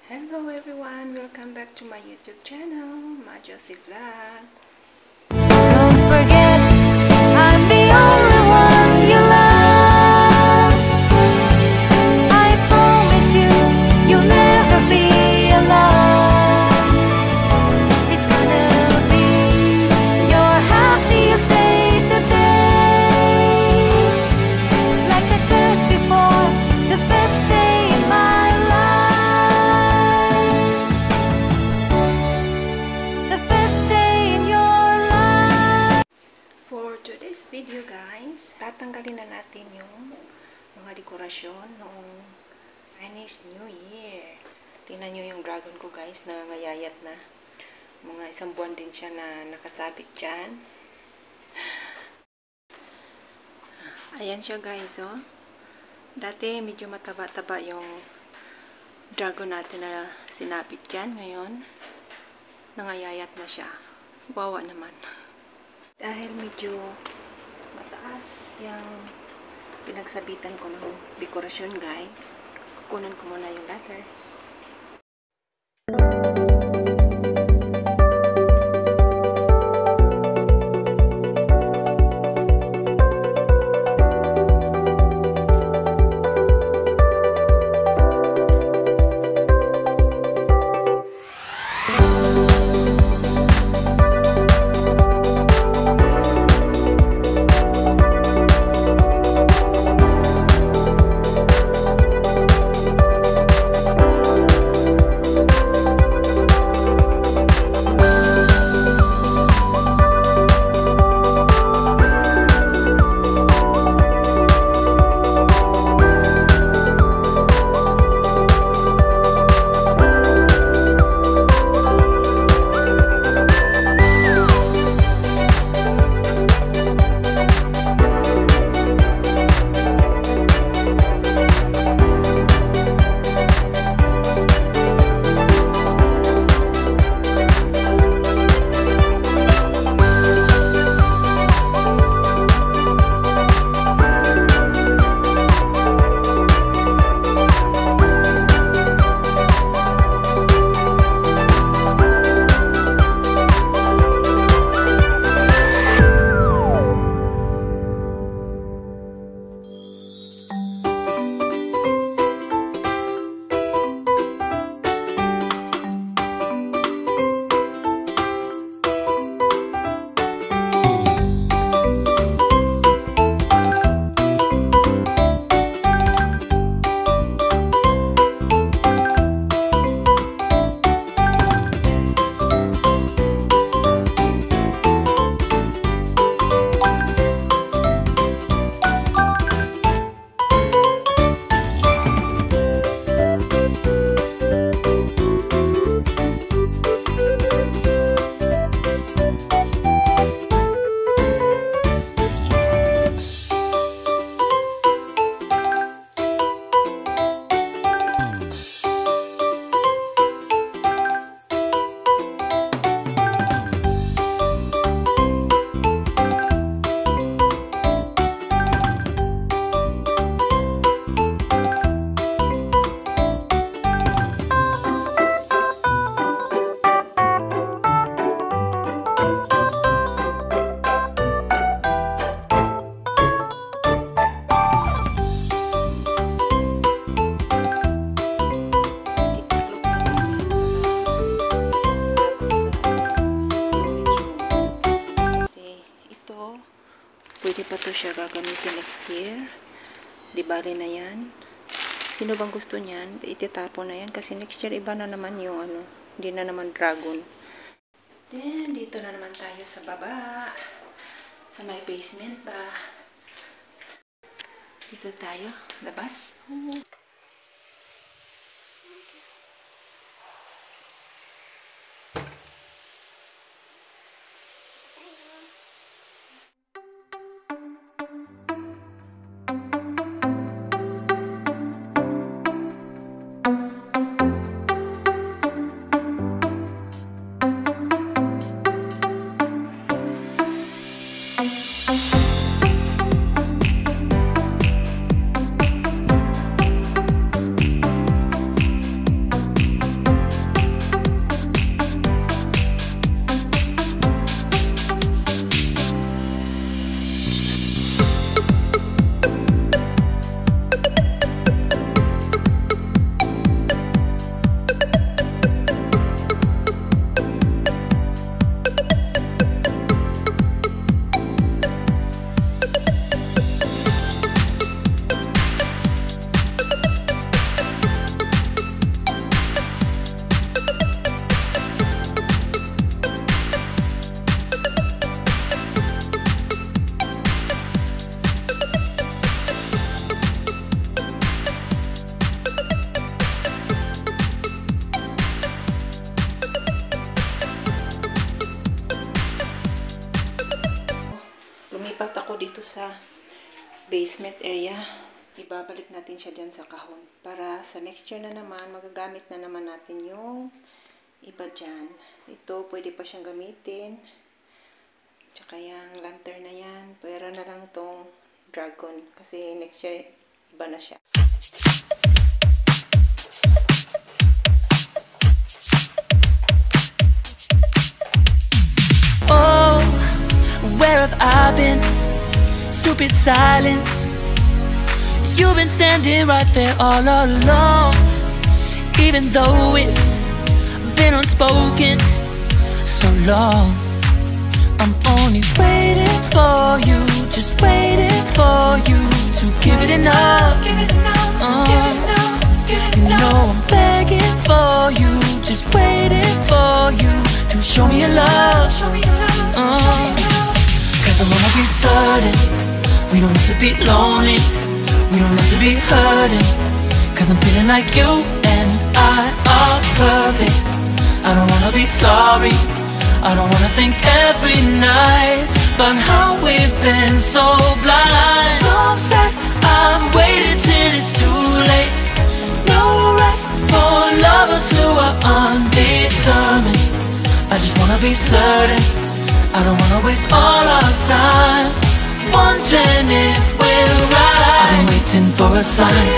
Hello everyone, welcome back to my YouTube channel, Majosi Vlog. Don't forget, I'm the only one you love. I promise you, you'll never be alone. It's gonna be your happiest day today. Like I said before, the best day in my life. The best day in your life. For today's video guys, tatanggalin na natin yung mga dekorasyon noong Chinese New Year. Tingnan nyo yung dragon ko guys, nangangayayat na. Mga isang buwan din siya na nakasabit dyan. Ayan siya guys, oh. Dati medyo mataba-taba yung dragon natin na sinapit dyan. Ngayon, nangayayat na siya. Wawa naman. Dahil medyo mataas yung pinagsabitan ko ng dekorasyon guys, kukunan ko muna yung ladder. Pwede pa to siya gagamitin next year. Di bali na yan. Sino bang gusto niyan? Ititapon na yan. Kasi next year iba na naman yung ano. Hindi na naman dragon. Then, dito na naman tayo sa baba. Sa may basement ba. Dito tayo. Labas. dito sa basement area, ibabalik natin siya dyan sa kahon. Para sa next year na naman, magagamit na naman natin yung iba dyan. Ito, pwede pa siyang gamitin. Tsaka yung lantern na yan, pwera na lang itong dragon. Kasi next year, iba na siya. Oh, where have I been? Stupid silence. You've been standing right there all along. Even though it's been unspoken so long, I'm only waiting for you, just waiting for you to give it enough. You know I'm begging for you, just waiting for you to show me your love. Cause I wanna be certain we don't have to be lonely, we don't have to be hurting. Cause I'm feeling like you and I are perfect. I don't wanna be sorry, I don't wanna think every night about how we've been so blind. So sad I've waited till it's too late. No rest for lovers who are undetermined. I just wanna be certain, I don't wanna waste all our time wondering if we're right. I've been waiting for a sign,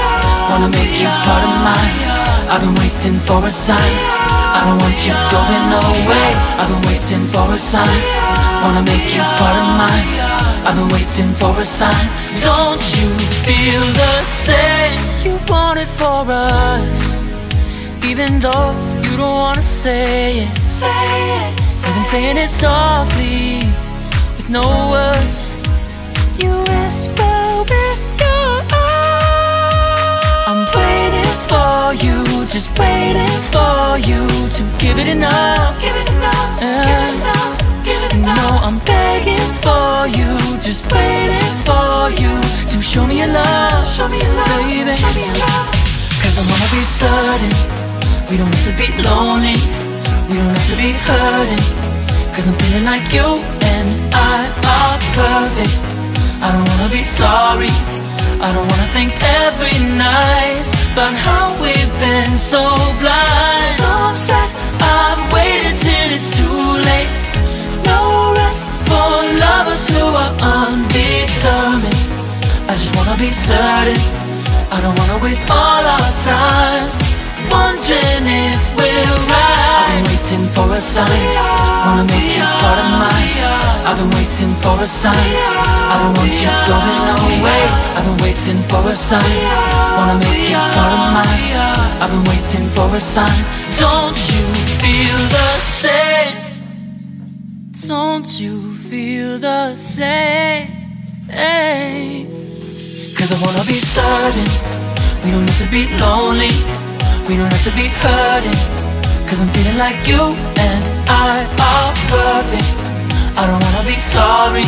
wanna make you part of mine. I've been waiting for a sign, I don't want you going away. I've been waiting for a sign, wanna make you part of mine. I've been waiting for a sign. Don't you feel the same? You want it for us, even though you don't wanna say it. You've been saying it softly, with no words. You whisper with your eyes. I'm waiting for you, just waiting for you to give it enough. You know I'm begging for you, just waiting for you to show me your love, baby. Cause I wanna be certain we don't have to be lonely, we don't have to be hurting. Cause I'm feeling like you and I are perfect. I don't wanna be sorry, I don't wanna think every night about how we've been so blind. So I'm sad I've waited till it's too late. No rest for lovers who are undetermined. I just wanna be certain, I don't wanna waste all our time wondering if we're right. I've been waiting for a sign, wanna make you part of mine. I've been waiting for a sign, I don't want you going away. I've been waiting for a sign, wanna make you part of mine. I've been waiting for a sign. Don't you feel the same? Don't you feel the same? Cause I wanna be certain we don't have to be lonely, we don't have to be hurting. Cause I'm feeling like you and I are perfect. I don't wanna be sorry,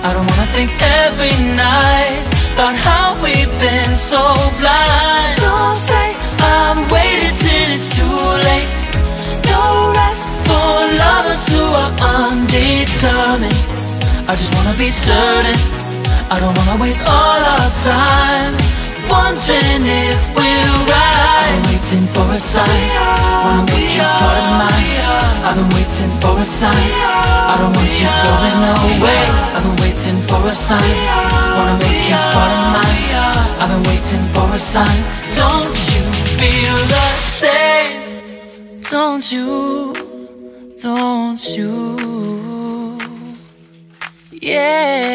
I don't wanna think every night about how we've been so blind. Some say I've waited till it's too late. No rest for lovers who are undetermined. I just wanna be certain, I don't wanna waste all our time wondering if we're right. I've been waiting for a sign, wanna make you part of mine. I've been waiting for a sign, I don't want you going away. I've been waiting for a sign, wanna make you part of mine. I've been waiting for a sign. Don't you feel the same? Don't you? Don't you? Yeah.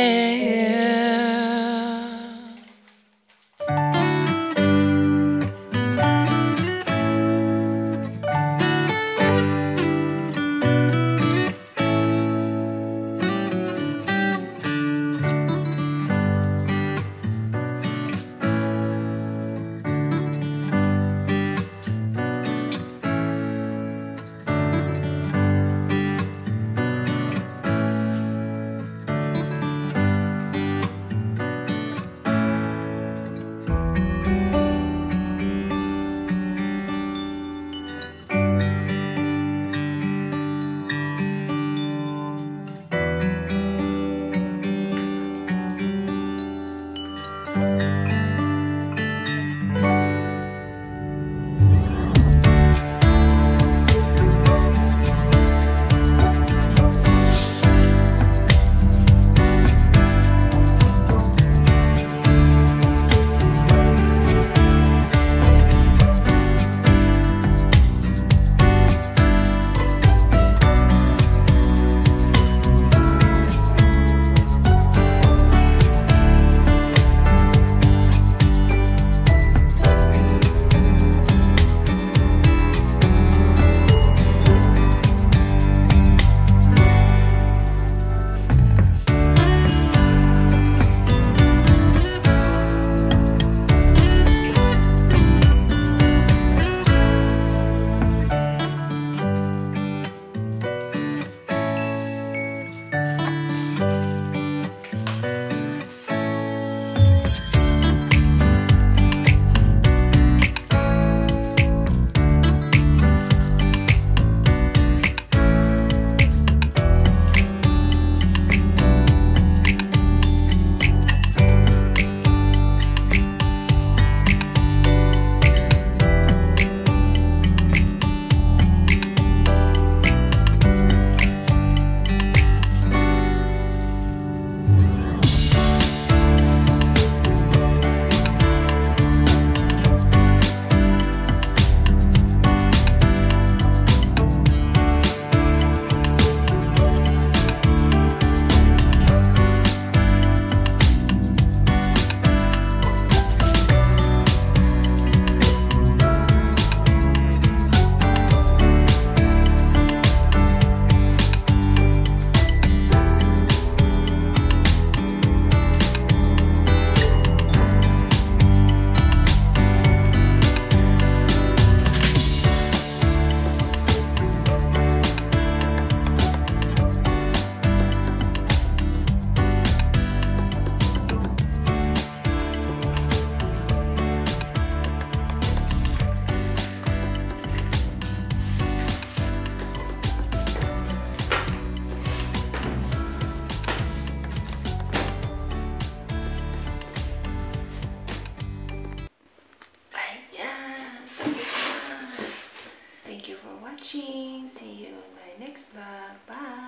watching. See you in my next vlog. Bye!